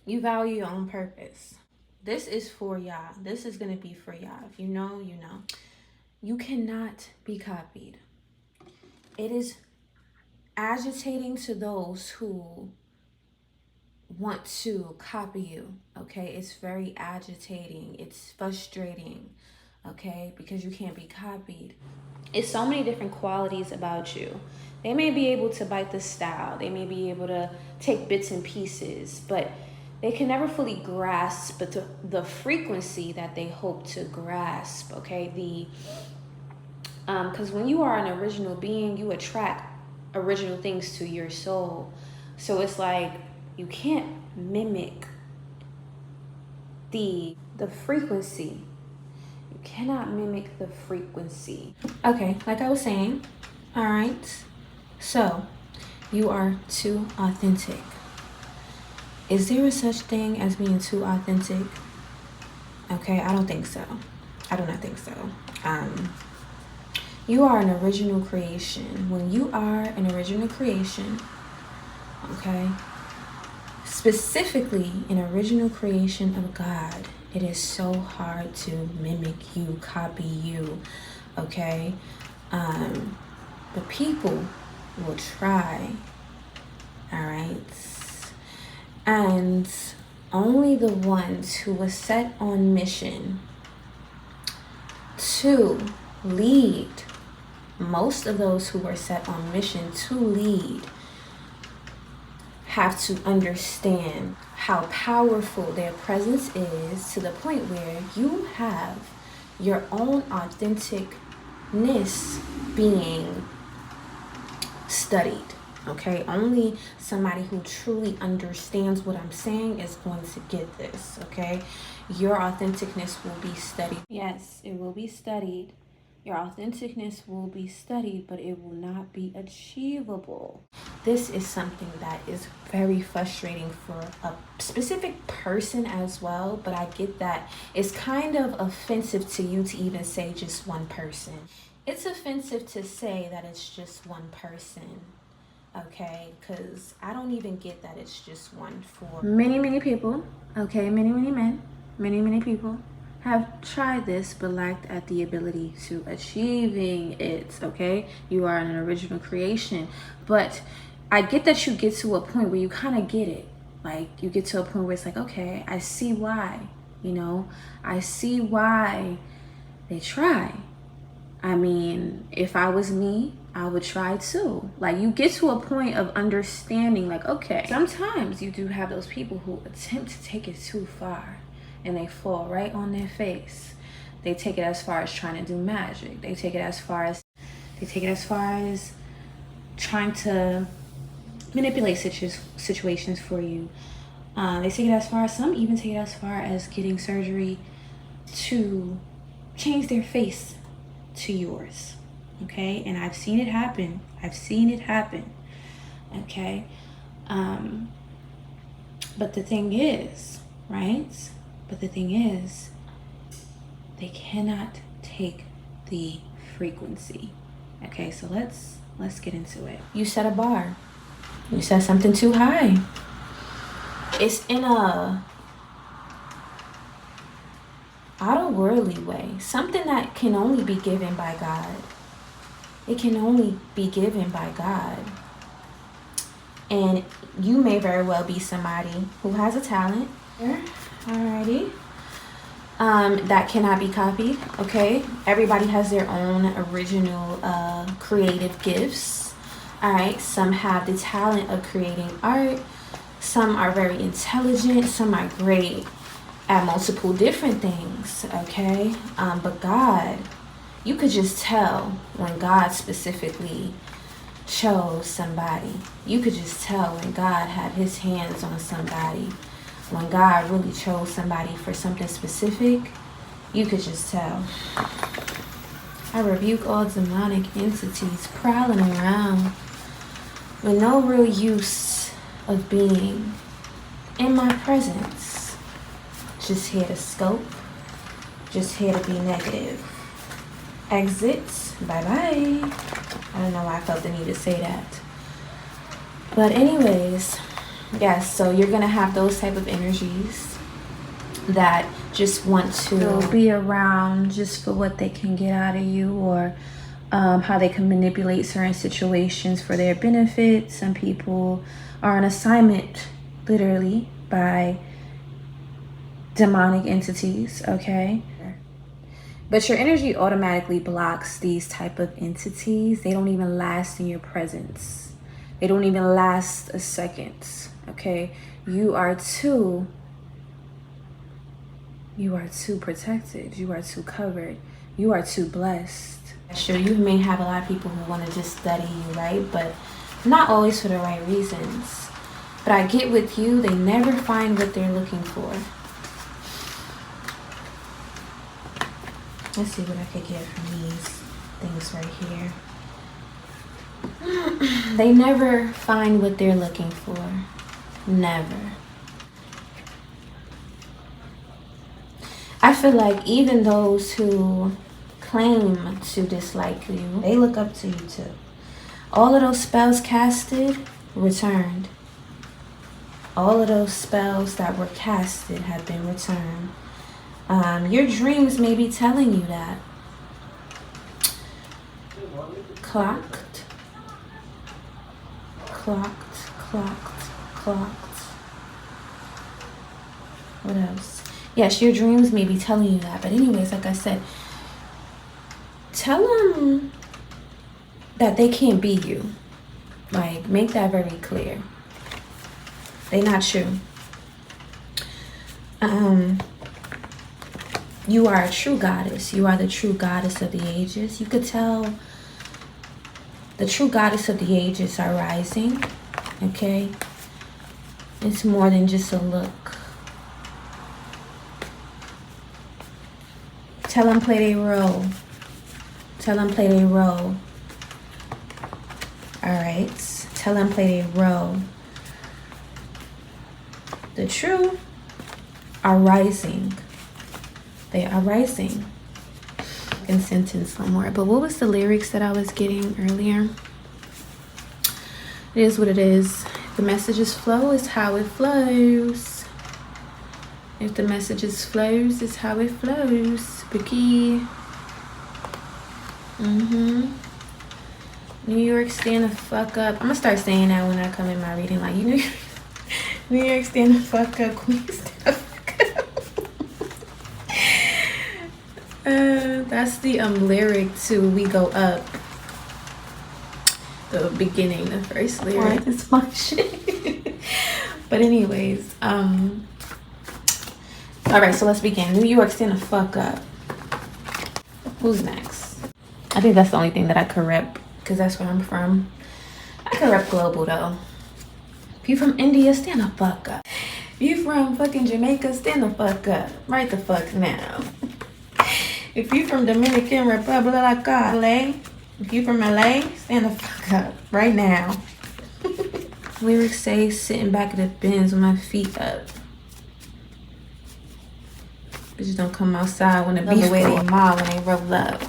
You value your own purpose. This is for y'all. This is going to be for y'all. If you know, you know. You cannot be copied. It is agitating to those who want to copy you, okay? It's very agitating. It's frustrating, okay? Because you can't be copied. It's so many different qualities about you. They may be able to bite the style. They may be able to take bits and pieces, but they can never fully grasp the frequency that they hope to grasp, okay? Because when you are an original being, you attract original things to your soul. So it's like you can't mimic the frequency. You cannot mimic the frequency. Okay, like I was saying, all right. So you are too authentic. Is there a such thing as being too authentic? Okay, I don't think so. I do not think so. You are an original creation. When you are an original creation, okay, specifically an original creation of God, it is so hard to mimic you, copy you, okay? But people will try, all right? And only the ones who were set on mission to lead, most of those who were set on mission to lead have to understand how powerful their presence is, to the point where you have your own authenticness being studied, okay? Only somebody who truly understands what I'm saying is going to get this, okay? Your authenticness will be studied. Yes, it will be studied. Your authenticness will be studied, but it will not be achievable. This is something that is very frustrating for a specific person as well, but I get that it's kind of offensive to you to even say just one person. It's offensive to say that it's just one person, okay? Because I don't even get that it's just one. For many people, okay, many men, many people have tried this but lacked at the ability to achieving it, okay? You are an original creation, but I get that you get to a point where you kind of get it. Like, you get to a point where it's like, okay, I see why, you know? I see why they try. I mean, if I was me, I would try too. Like, you get to a point of understanding, like, okay, sometimes you do have those people who attempt to take it too far and they fall right on their face. They take it as far as trying to do magic. They take it as far as trying to manipulate situations for you. They take it as far as, some even take it as far as getting surgery to change their face to yours, okay? And I've seen it happen. Okay? But the thing is, right? They cannot take the frequency. Okay, so let's get into it. You set a bar. You set something too high. It's in a outer-worldly way, something that can only be given by God. It can only be given by God. And you may very well be somebody who has a talent, alrighty, that cannot be copied, okay? Everybody has their own original creative gifts, all right? Some have the talent of creating art. Some are very intelligent. Some are great at multiple different things, okay? But God, you could just tell when God specifically chose somebody. You could just tell when God had his hands on somebody. When God really chose somebody for something specific, you could just tell. I rebuke all demonic entities prowling around with no real use of being in my presence. Just here to scope, just here to be negative. Exit, bye-bye. I don't know why I felt the need to say that. But anyways, Yes, so you're gonna have those type of energies that just want to be around just for what they can get out of you, or how they can manipulate certain situations for their benefit. Some people are on assignment, literally, by demonic entities, okay? But your energy automatically blocks these type of entities. They don't even last in your presence. They don't even last a second, okay? You are too protected. You are too covered. You are too blessed. Sure, you may have a lot of people who want to just study you, right? But not always for the right reasons. But I get with you, they never find what they're looking for. Let's see what I could get from these things right here. They never find what they're looking for. Never. I feel like even those who claim to dislike you, they look up to you too. All of those spells casted, returned. All of those spells that were casted have been returned. Your dreams may be telling you that. Clocked. What else? Yes, your dreams may be telling you that. But anyways, like I said, tell them that they can't be you. Like, make that very clear. They not you. You are a true goddess. You are the true goddess of the ages. You could tell the true goddess of the ages are rising. Okay? It's more than just a look. Tell them play their role. Tell them play their role. Alright? Tell them play their role. The true are rising. They are rising. In sentence somewhere. But what was the lyrics that I was getting earlier? It is what it is. The messages flow is how it flows. If the messages flows, is how it flows. Becuz. New York, stand the fuck up. I'm gonna start saying that when I come in my reading. Like, you know, New York, stand the fuck up. Queen, stand the fuck up. That's the lyric to We Go Up. The beginning, the first lyric. Right, it's my shit. But anyways, all right, so let's begin. New York, stand the fuck up. Who's next? I think that's the only thing that I could rep, because that's where I'm from. I could rep global though. If you from India, stand the fuck up. If you from fucking Jamaica, stand the fuck up. Right the fuck now. If you from Dominican Republic, like LA, if you from LA, stand the fuck up. Right now. Lyrics say, sitting back at the bins with my feet up. Bitches don't come outside when the beef the way they mob when they roll up.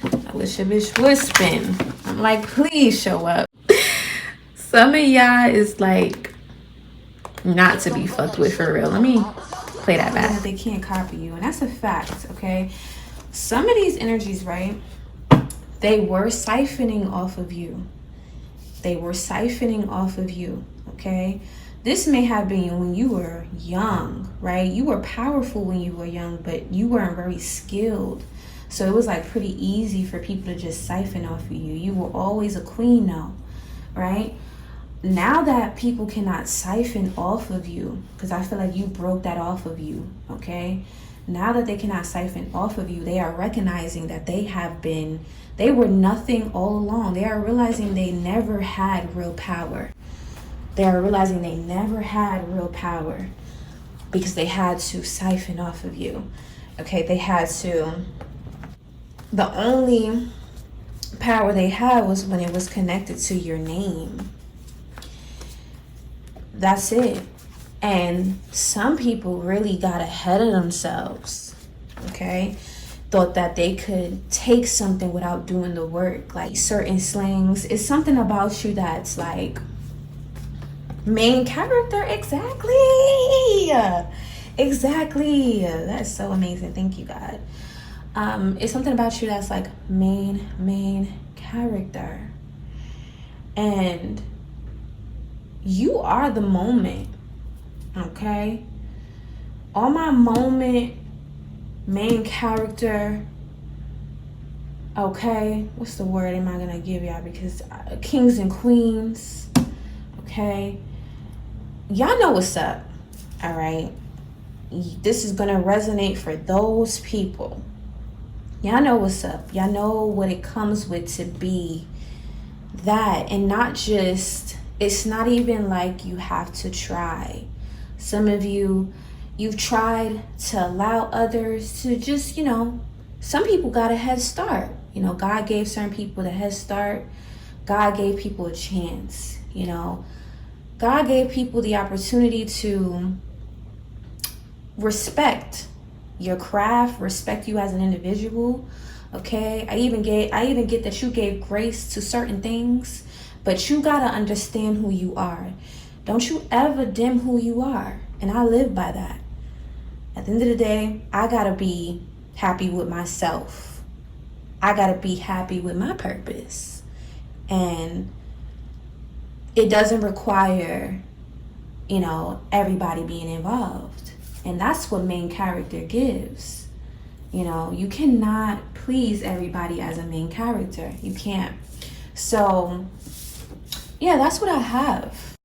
I wish a bitch would spin. I'm like, please show up. Some of y'all is like not to be fucked with for real. Let me play that back. They can't copy you, and that's a fact, okay? Some of these energies, right? They were siphoning off of you. They were siphoning off of you, okay? This may have been when you were young, right? You were powerful when you were young, but you weren't very skilled. So it was like pretty easy for people to just siphon off of you. You were always a queen though, right? Now that people cannot siphon off of you, because I feel like you broke that off of you, okay? Now that they cannot siphon off of you, they are recognizing that they were nothing all along. They are realizing they never had real power. They are realizing they never had real power because they had to siphon off of you, okay? They had to. The only power they had was when it was connected to your name. That's it. And some people really got ahead of themselves, okay? Thought that they could take something without doing the work. Like certain slangs, it's something about you that's like, Main character, exactly. Exactly. That's so amazing. Thank you, God. It's something about you that's like main character. And you are the moment. Okay? All my moment, main character. Okay, what's the word am I gonna give y'all? Because kings and queens. Okay, y'all know what's up. All right, this is gonna resonate for those people. Y'all know what's up. Y'all know what it comes with to be that, and not just, it's not even like you have to try. Some of you, you've tried to allow others to just, some people got a head start. God gave certain people the head start. God gave people a chance. God gave people the opportunity to respect your craft, respect you as an individual. Okay, I even get that you gave grace to certain things, but you gotta understand who you are. Don't you ever dim who you are, and I live by that. At the end of the day, I gotta be happy with myself. I gotta be happy with my purpose, and it doesn't require, everybody being involved, and that's what main character gives. You cannot please everybody as a main character. You can't. So, yeah, that's what I have.